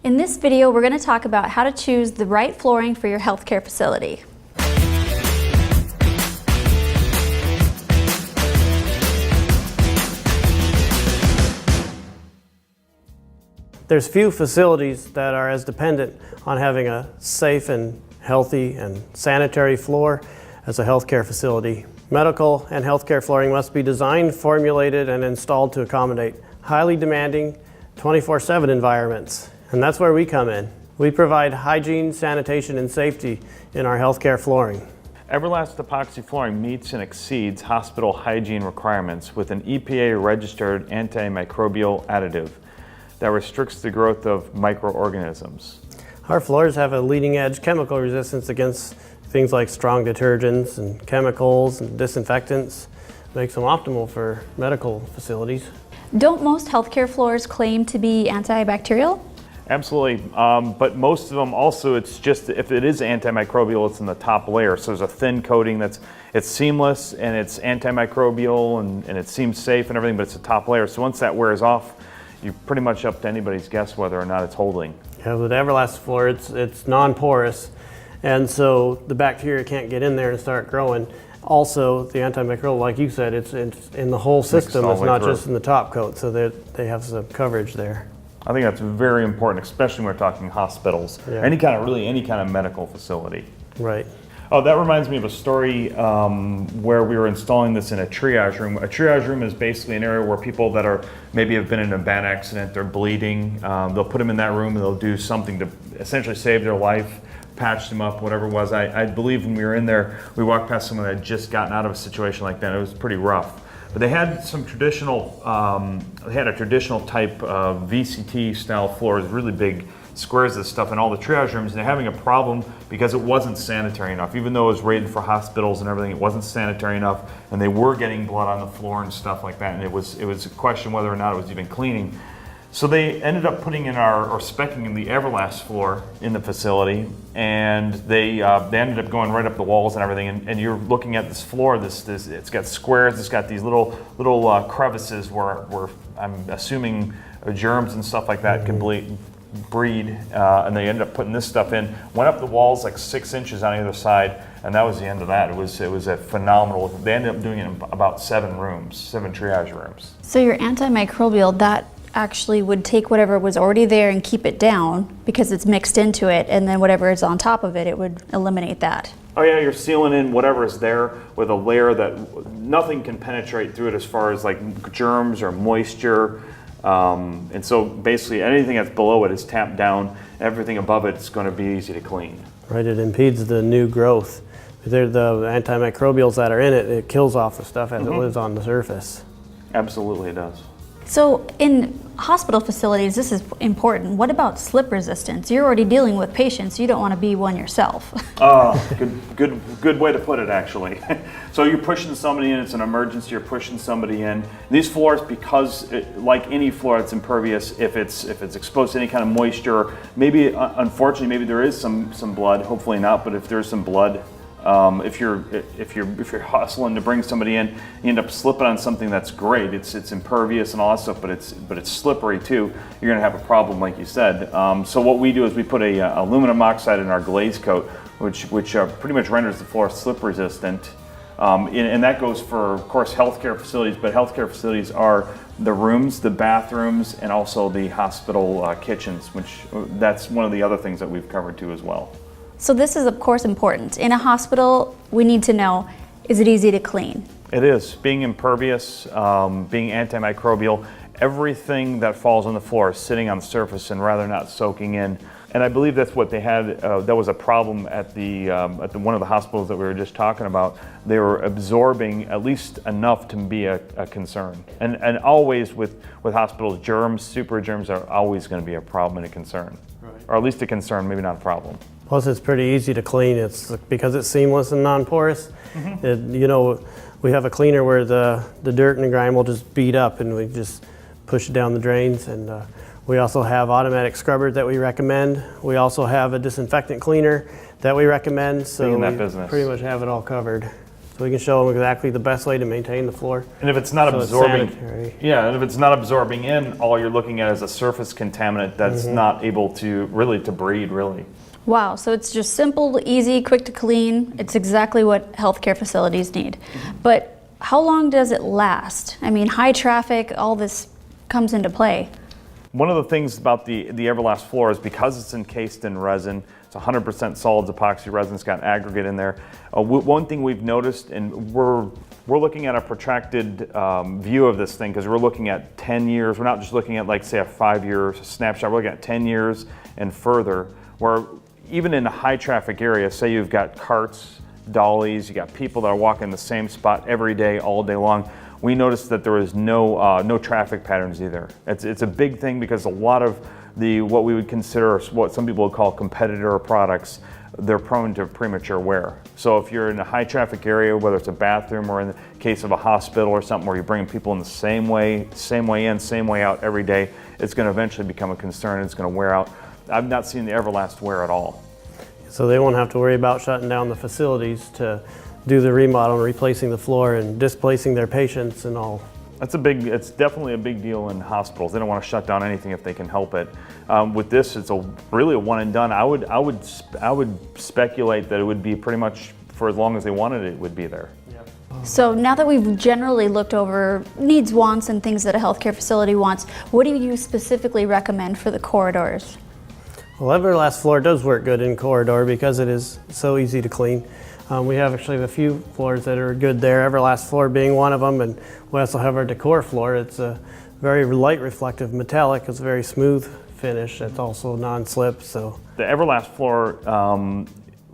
In this video, we're going to talk about how to choose the right flooring for your healthcare facility. There's few facilities that are as dependent on having a safe and healthy and sanitary floor as a healthcare facility. Medical and healthcare flooring must be designed, formulated, and installed to accommodate highly demanding 24/7 environments. And that's where we come in. We provide hygiene, sanitation, and safety in our healthcare flooring. Everlast epoxy flooring meets and exceeds hospital hygiene requirements with an EPA-registered antimicrobial additive that restricts the growth of microorganisms. Our floors have a leading-edge chemical resistance against things like strong detergents and chemicals and disinfectants. Makes them optimal for medical facilities. Don't most healthcare floors claim to be antibacterial? Absolutely, but most of them also, it's just, if it is antimicrobial, it's in the top layer. So there's a thin coating it's seamless and it's antimicrobial and it seems safe and everything, but it's a top layer. So once that wears off, you're pretty much up to anybody's guess whether or not it's holding. Yeah, with Everlast floor, it's non-porous, and so the bacteria can't get in there and start growing. Also, the antimicrobial, like you said, it's in the whole system. It's not just in the top coat, so they have some coverage there. I think that's very important, especially when we're talking hospitals, Yeah. any kind of medical facility. Right. Oh, that reminds me of a story where we were installing this in a triage room. A triage room is basically an area where people that are maybe have been in a bad accident, they're bleeding, they'll put them in that room and they'll do something to essentially save their life, patch them up, whatever it was. I believe when we were in there, we walked past someone that had just gotten out of a situation like that. It was pretty rough. But they had some traditional, they had a traditional type of VCT style floors, really big squares of stuff in all the triage rooms, and they're having a problem because it wasn't sanitary enough. Even though it was rated for hospitals and everything, it wasn't sanitary enough, and they were getting blood on the floor and stuff like that, and it was a question whether or not it was even cleaning. So they ended up putting in or speccing in the Everlast floor in the facility, and they ended up going right up the walls and everything. And you're looking at this floor. It's got squares. It's got these little crevices where I'm assuming germs and stuff like that can breed. And they ended up putting this stuff in. Went up the walls like 6 inches on either side, and that was the end of that. It was a phenomenal. They ended up doing it in about 7 triage rooms. So your antimicrobial, that actually would take whatever was already there and keep it down because it's mixed into it, and then whatever is on top of it, it would eliminate that. Oh yeah, you're sealing in whatever is there with a layer that nothing can penetrate through it as far as like germs or moisture. And so basically anything that's below it is tamped down. Everything above it is going to be easy to clean. Right, it impedes the new growth. They're the antimicrobials that are in it, it kills off the stuff as it lives on the surface. Absolutely it does. So in hospital facilities, this is important. What about slip resistance? You're already dealing with patients. You don't want to be one yourself. Good way to put it, actually. So you're pushing somebody in. It's an emergency. You're pushing somebody in. These floors, because like any floor that's impervious, if it's exposed to any kind of moisture, maybe unfortunately maybe there is some blood. Hopefully not, but if there's some blood. If you're hustling to bring somebody in, you end up slipping on something that's great. It's impervious and all that stuff, but it's slippery too. You're going to have a problem, like you said. So what we do is we put a aluminum oxide in our glaze coat, which pretty much renders the floor slip resistant. And that goes for, of course, healthcare facilities. But healthcare facilities are the rooms, the bathrooms, and also the hospital kitchens, which that's one of the other things that we've covered too as well. So this is, of course, important. In a hospital, we need to know, is it easy to clean? It is. Being impervious, being antimicrobial, everything that falls on the floor is sitting on the surface and rather not soaking in. And I believe that's what they had. That was a problem at one of the hospitals that we were just talking about. They were absorbing at least enough to be a concern. And always with hospitals, germs, super germs are always going to be a problem and a concern. Right. Or at least a concern, maybe not a problem. Plus, it's pretty easy to clean. It's because it's seamless and non-porous. We have a cleaner where the dirt and the grime will just beat up, and we just push it down the drains. And we also have automatic scrubbers that we recommend. We also have a disinfectant cleaner that we recommend. So we pretty much have it all covered. So we can show them exactly the best way to maintain the floor. And if it's not So it's absorbing, sanitary. yeah, and if it's not absorbing in, all you're looking at is a surface contaminant that's not able to breed, really. Wow, so it's just simple, easy, quick to clean. It's exactly what healthcare facilities need. But how long does it last? I mean, high traffic, all this comes into play. One of the things about the Everlast floor is because it's encased in resin, it's 100% solids epoxy resin, it's got aggregate in there. One thing we've noticed, and we're looking at a protracted view of this thing because we're looking at 10 years. We're not just looking at, like, say, a 5-year snapshot. We're looking at 10 years and further, where even in a high traffic area, say you've got carts, dollies, you got people that are walking the same spot every day, all day long. We noticed that there was no traffic patterns either. It's a big thing because a lot of what we would consider, what some people would call competitor products, they're prone to premature wear. So if you're in a high traffic area, whether it's a bathroom or in the case of a hospital or something where you're bringing people in the same way in, same way out every day, it's going to eventually become a concern. It's going to wear out. I've not seen the Everlast wear at all. So they won't have to worry about shutting down the facilities to do the remodel and replacing the floor and displacing their patients and all. It's definitely a big deal in hospitals. They don't want to shut down anything if they can help it. With this, it's really a one and done. I would speculate that it would be pretty much for as long as they wanted it would be there. So now that we've generally looked over needs, wants, and things that a healthcare facility wants, what do you specifically recommend for the corridors? Well, Everlast floor does work good in corridor because it is so easy to clean. We have actually a few floors that are good there, Everlast floor being one of them, and we also have our Decor floor. It's a very light reflective metallic. It's a very smooth finish. It's also non-slip. So the Everlast floor,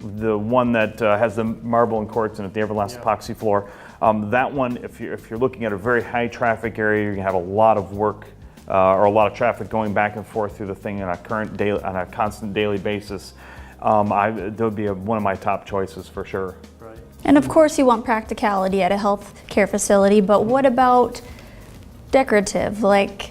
the one that has the marble and quartz in it, the Everlast epoxy floor, that one, if you're looking at a very high traffic area, you're gonna have a lot of work or a lot of traffic going back and forth through the thing on a constant daily basis. That would be one of my top choices for sure. right. And of course you want practicality at a health care facility, but what about decorative? Like,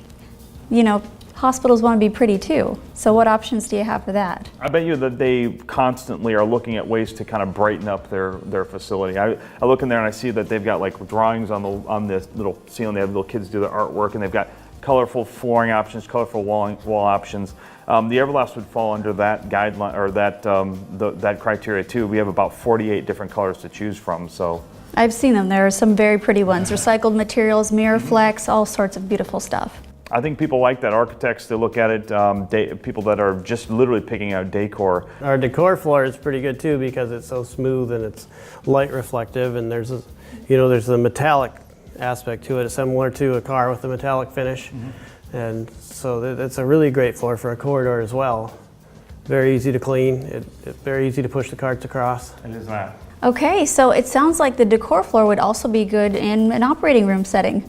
you know, hospitals want to be pretty too. So what options do you have for that? I bet you that they constantly are looking at ways to kind of brighten up their facility. I look in there and I see that they've got like drawings on this little ceiling. They have little kids do their artwork, and they've got colorful flooring options, colorful wall options. The Everlast would fall under that guideline or that criteria too. We have about 48 different colors to choose from. So I've seen them. There are some very pretty ones. Recycled materials, Mirrorflex, all sorts of beautiful stuff. I think people like that. Architects, they look at it. People that are just literally picking out decor. Our Decor floor is pretty good too because it's so smooth and it's light reflective, and there's a metallic aspect to it. It's similar to a car with a metallic finish. And so it's a really great floor for a corridor as well. Very easy to clean. It's very easy to push the carts across. It is that. Okay, so it sounds like the Decor floor would also be good in an operating room setting.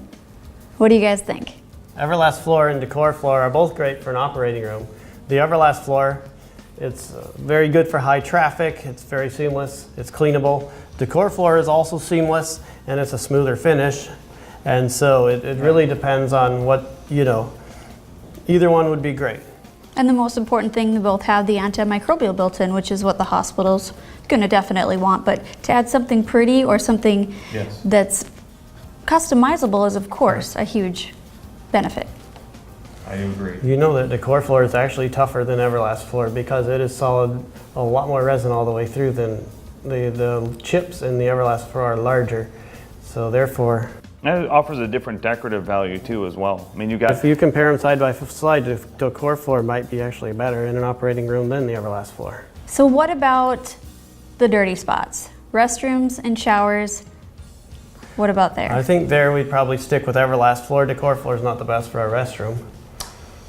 What do you guys think? Everlast floor and Decor floor are both great for an operating room. The Everlast floor, it's very good for high traffic. It's very seamless. It's cleanable. Decor floor is also seamless, and it's a smoother finish. And so it really depends on what, either one would be great. And the most important thing, they both have the antimicrobial built in, which is what the hospital's going to definitely want. But to add something pretty or something that's customizable is, of course, a huge benefit. I agree. You know that Decor floor is actually tougher than Everlast floor because it is solid, a lot more resin all the way through than the chips in the Everlast floor are larger. So therefore, And it offers a different decorative value too as well. I mean, you got. if you compare them side by side, the Decor floor might be actually better in an operating room than the Everlast floor. So what about the dirty spots? Restrooms and showers, what about there? I think there we'd probably stick with Everlast floor. Decor floor is not the best for a restroom.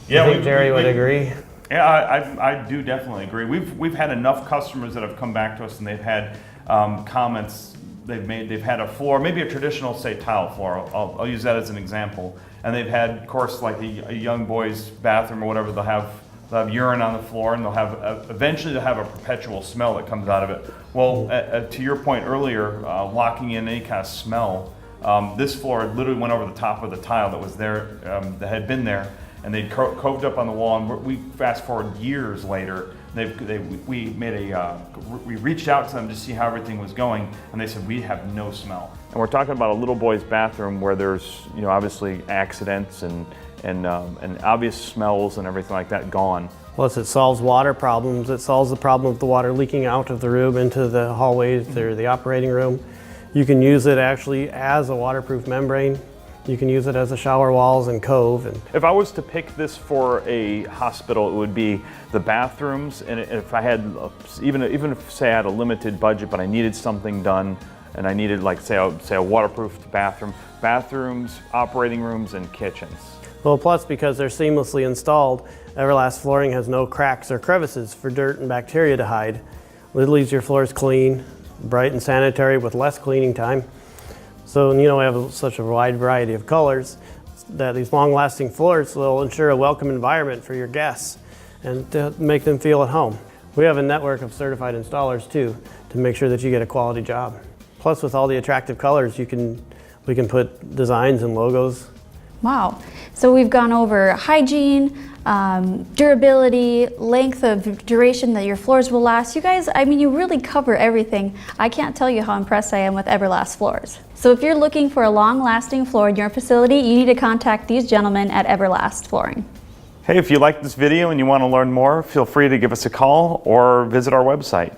Yeah, I think Jerry would agree. Yeah, I do definitely agree. We've had enough customers that have come back to us and they've had comments they've had a floor, maybe a traditional, say, tile floor. I'll use that as an example. And they've had, of course, like a young boy's bathroom or whatever. They'll have urine on the floor, and eventually they'll have a perpetual smell that comes out of it. Well, to your point earlier, locking in any kind of smell, this floor literally went over the top of the tile that was there, that had been there, and they'd coved up on the wall. And we fast forward years later, We reached out to them to see how everything was going, and they said we have no smell. And we're talking about a little boy's bathroom where there's, you know, obviously accidents and obvious smells and everything like that gone. Plus, it solves water problems. It solves the problem of the water leaking out of the room into the hallways or the operating room. You can use it actually as a waterproof membrane. You can use it as a shower walls and cove. And if I was to pick this for a hospital, it would be the bathrooms. And if I had, even if say I had a limited budget, but I needed something done, and I needed, like, say a waterproofed bathroom, bathrooms, operating rooms, and kitchens. Well, plus because they're seamlessly installed, Everlast flooring has no cracks or crevices for dirt and bacteria to hide. It leaves your floors clean, bright and sanitary with less cleaning time. So, you know, we have such a wide variety of colors that these long-lasting floors will ensure a welcome environment for your guests and to make them feel at home. We have a network of certified installers too to make sure that you get a quality job. Plus, with all the attractive colors, we can put designs and logos. Wow. So we've gone over hygiene, durability, length of duration that your floors will last. You guys, I mean, you really cover everything. I can't tell you how impressed I am with Everlast floors. So if you're looking for a long-lasting floor in your facility, you need to contact these gentlemen at Everlast Flooring. Hey, if you like this video and you want to learn more, feel free to give us a call or visit our website.